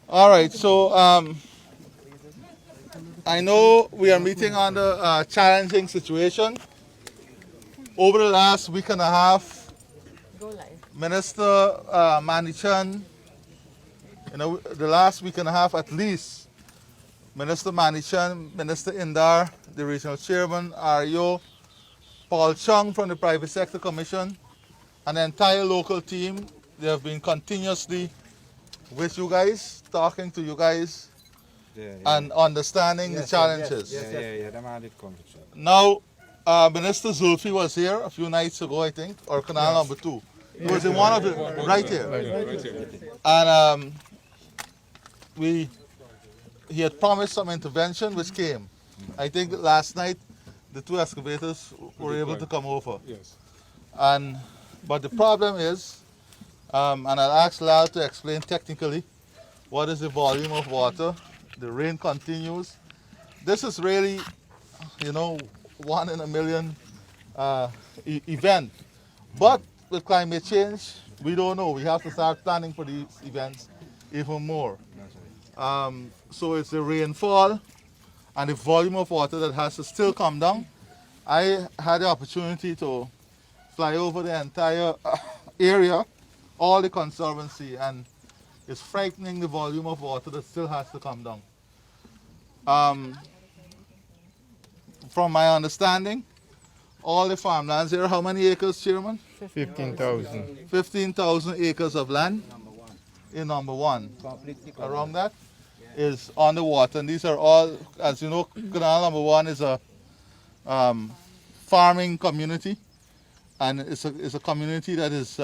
All right, so I know we are meeting under a challenging situation. Over the last week and a half, Minister Manichan, the last week and a half at least, Minister Manichan, Minister Indar, the regional chairman, REO, Paul Chung from the Private Sector Commission, and the entire local team, they have been continuously with you guys, talking to you guys, and understanding the challenges. Them all did come to check. Now, Minister Zulfi was here a few nights ago, I think, or Canal Number Two. He was in one of the, right here. And he had promised some intervention, which came. I think that last night, the two excavators were able to come over. Yes. But the problem is, and I'll ask Lal to explain technically, what is the volume of water? The rain continues. This is really, one in a million event. But with climate change, we don't know. We have to start planning for these events even more. So it's the rainfall and the volume of water that has to still come down. I had the opportunity to fly over the entire area, all the conservancy, and it's frightening the volume of water that still has to come down. From my understanding, all the farmlands here, how many acres, Chairman? 15,000. 15,000 acres of land in number one. Around that is on the water. And these are all, as you know, Canal Number One is a farming community. And it's a community that is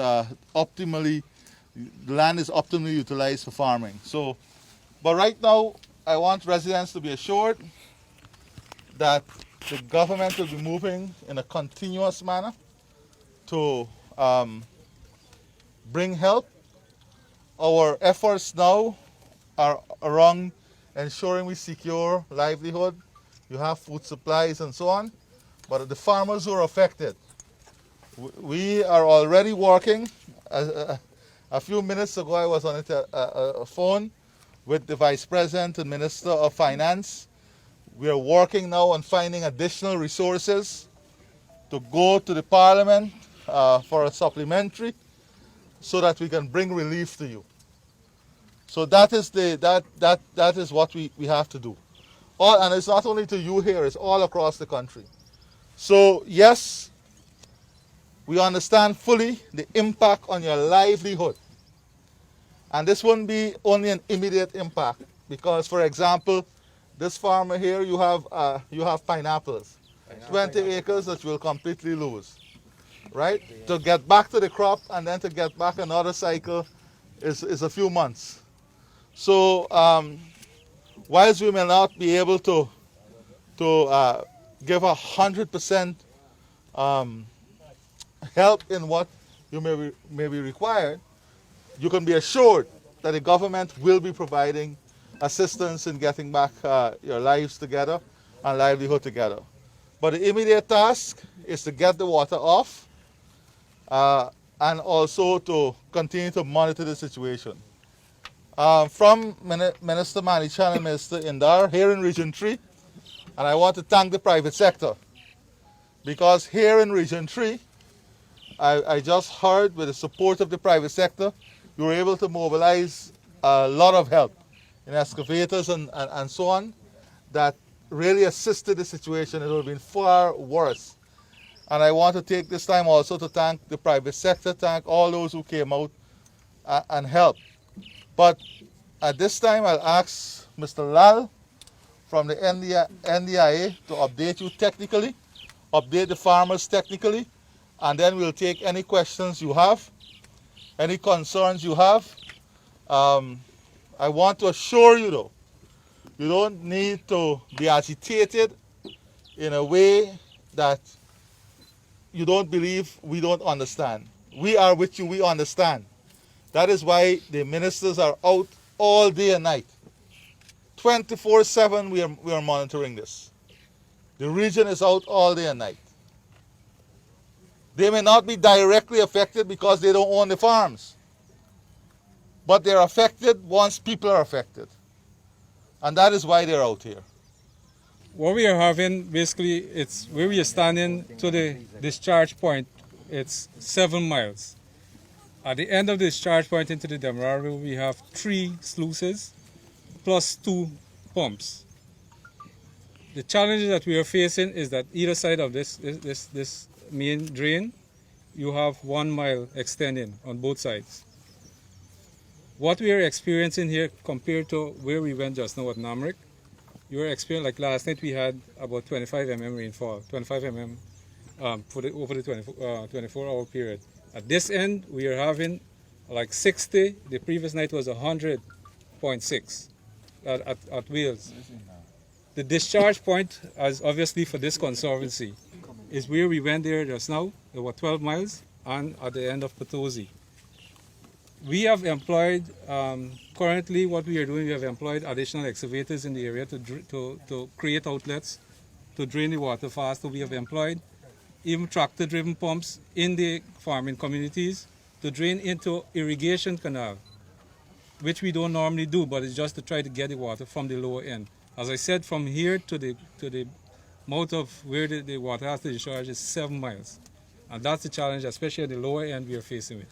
optimally, the land is optimally utilized for farming. So, but right now, I want residents to be assured that the government will be moving in a continuous manner to bring help. Our efforts now are around ensuring we secure livelihood. You have food supplies and so on. But the farmers who are affected, we are already working. A few minutes ago, I was on a phone with the Vice President and Minister of Finance. We are working now on finding additional resources to go to the Parliament for a supplementary so that we can bring relief to you. So that is that is what we have to do. And it's not only to you here, it's all across the country. So yes, we understand fully the impact on your livelihood. And this won't be only an immediate impact because, for example, this farmer here, you have pineapples, 20 acres that you will completely lose, right? To get back to the crop and then to get back another cycle is a few months. So whilst we may not be able to give 100% help in what you may be required, you can be assured that the government will be providing assistance in getting back your lives together and livelihood together. But the immediate task is to get the water off and also to continue to monitor the situation. From Minister Manichan and Minister Indar here in Region 3, and I want to thank the private sector because here in Region 3, I just heard with the support of the private sector, you were able to mobilize a lot of help in excavators and so on that really assisted the situation. It would have been far worse. And I want to take this time also to thank the private sector, thank all those who came out and helped. But at this time, I'll ask Mr. Lal from the NDIA to update you technically, update the farmers technically, and then we'll take any questions you have, any concerns you have. I want to assure you though, you don't need to be agitated in a way that you don't believe we don't understand. We are with you, we understand. That is why the ministers are out all day and night. 24/7 we are monitoring this. The region is out all day and night. They may not be directly affected because they don't own the farms. but they're affected once people are affected. And that is why they're out here. What we are having, basically, it's where we are standing to the discharge point, it's 7 miles. At the end of the discharge point into the Demerara, we have 3 sluices plus 2 pumps. The challenges that we are facing is that either side of this main drain, you have 1 mile extending on both sides. What we are experiencing here compared to where we went just now at Namrik, you are experiencing, like last night we had about 25 mm rainfall, 25 mm over the 24-hour period. At this end, we are having like 60. The previous night was 100.6 at Wales. The discharge point, as obviously for this conservancy, is where we went there just now, about 12 miles, and at the end of Potosi. We have employed, currently what we are doing, we have employed additional excavators in the area to create outlets to drain the water faster. We have employed even tractor-driven pumps in the farming communities to drain into irrigation canal, which we don't normally do, but it's just to try to get the water from the lower end. As I said, from here to the mouth of where the water has to discharge is 7 miles. And that's the challenge, especially at the lower end we are facing with.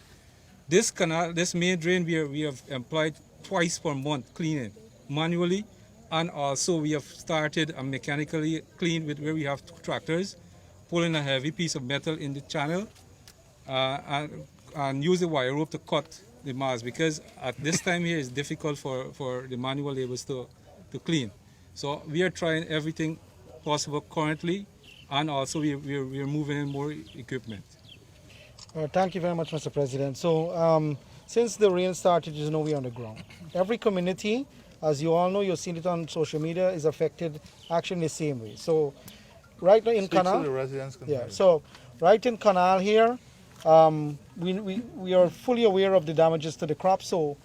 This canal, this main drain, we have employed twice per month cleaning manually, and also we have started a mechanically clean with where we have tractors pulling a heavy piece of metal in the channel and use the wire rope to cut the mass, because at this time here it's difficult for the manual laborers to clean. So we are trying everything possible currently, and also we are moving in more equipment. Thank you very much, Mr. President. So since the rain started, you know we're on the ground. Every community, as you all know, you've seen it on social media, is affected actually in the same way. So right now in Canal, so right in Canal here, we are fully aware of the damages to the crop. So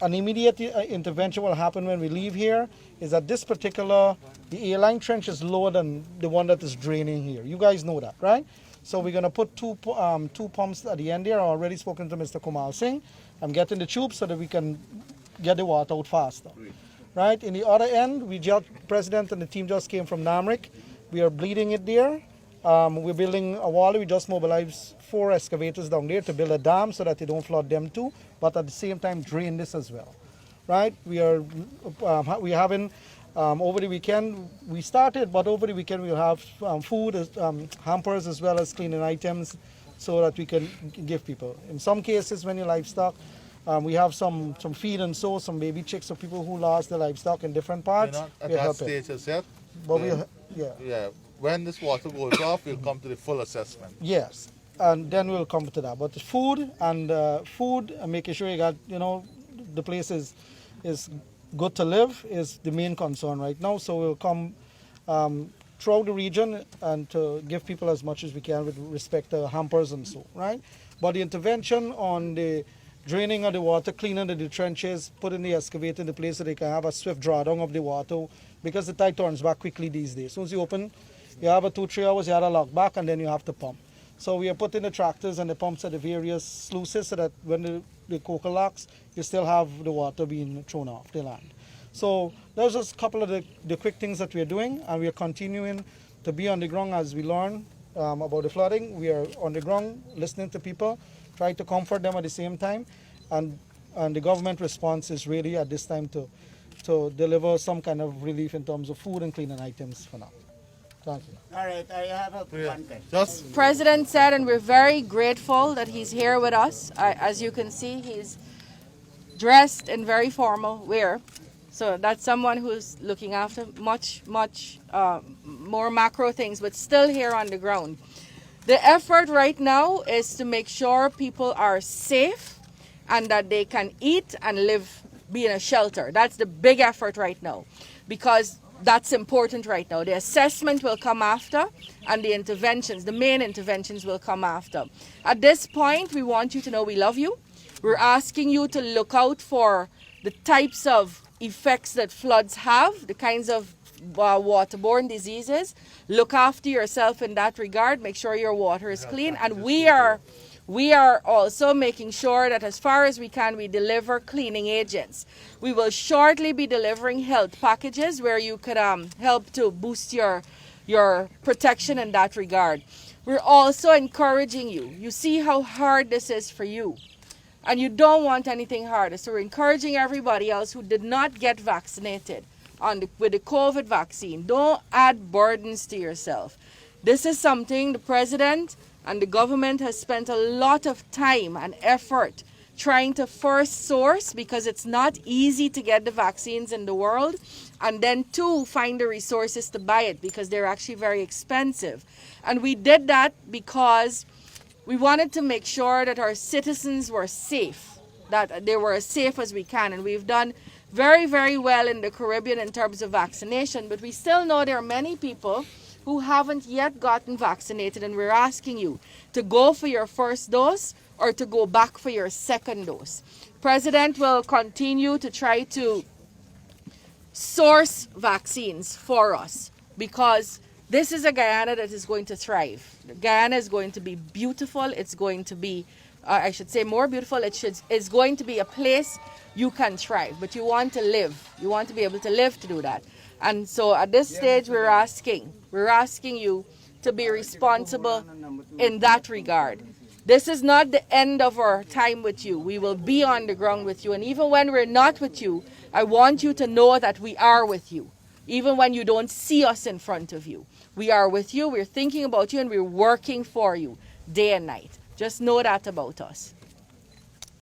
an immediate intervention will happen when we leave here. Is that this particular, the A-line trench is lower than the one that is draining here. You guys know that, right? So we're going to put two pumps at the end there. I've already spoken to Mr. Kumar Singh. I'm getting the tubes so that we can get the water out faster. Right? In the other end, President and the team just came from Namrik. We are bleeding it there. We're building a wall. We just mobilized 4 excavators down there to build a dam so that they don't flood them too, but at the same time drain this as well. Right? We are having over the weekend, we started, but over the weekend we'll have food, hampers, as well as cleaning items so that we can give people. In some cases, when your livestock, we have some feed and so, some baby chicks of people who lost their livestock in different parts. We're not at that stage as yet. But yeah. When this water goes off, we'll come to the full assessment. Yes, and then we'll come to that. But the food and making sure you got, the place is good to live is the main concern right now. So we'll come throughout the region and to give people as much as we can with respect to hampers and so, right? But the intervention on the draining of the water, cleaning of the trenches, putting the excavator in the place so they can have a swift drawdown of the water, because the tide turns back quickly these days. As soon as you open, you have a 2-3 hours, you have to lock back, and then you have to pump. So we are putting the tractors and the pumps at the various sluices so that when the coca locks, you still have the water being thrown off the land. So those are just a couple of the quick things that we are doing, and we are continuing to be on the ground as we learn about the flooding. We are on the ground listening to people, trying to comfort them at the same time, and the government response is really at this time to deliver some kind of relief in terms of food and cleaning items for now. Thank you. All right, I have one question. President said, and we're very grateful that he's here with us. As you can see, he's dressed in very formal wear. So that's someone who's looking after much more macro things, but still here on the ground. The effort right now is to make sure people are safe and that they can eat and live, be in a shelter. That's the big effort right now, because that's important right now. The assessment will come after, and the interventions, the main interventions, will come after. At this point, we want you to know we love you. We're asking you to look out for the types of effects that floods have, the kinds of waterborne diseases. Look after yourself in that regard. Make sure your water is clean. And we are We are also making sure that as far as we can, we deliver cleaning agents. We will shortly be delivering health packages where you could help to boost your protection in that regard. We're also encouraging you. You see how hard this is for you, and you don't want anything harder. So we're encouraging everybody else who did not get vaccinated with the COVID vaccine. Don't add burdens to yourself. This is something the president and the government has spent a lot of time and effort trying to first source, because it's not easy to get the vaccines in the world, and then two, find the resources to buy it, because they're actually very expensive. And we did that because we wanted to make sure that our citizens were safe, that they were as safe as we can. And we've done very, very well in the Caribbean in terms of vaccination, but we still know there are many people who haven't yet gotten vaccinated, and we're asking you to go for your first dose or to go back for your second dose. President will continue to try to source vaccines for us, because this is a Guyana that is going to thrive. Guyana is going to be beautiful. It's going to be, I should say, more beautiful. It's going to be a place you can thrive, but you want to live. You want to be able to live to do that. And so at this stage, we're asking you to be responsible in that regard. This is not the end of our time with you. We will be on the ground with you. And even when we're not with you, I want you to know that we are with you. Even when you don't see us in front of you, we are with you, we're thinking about you, and we're working for you day and night. Just know that about us.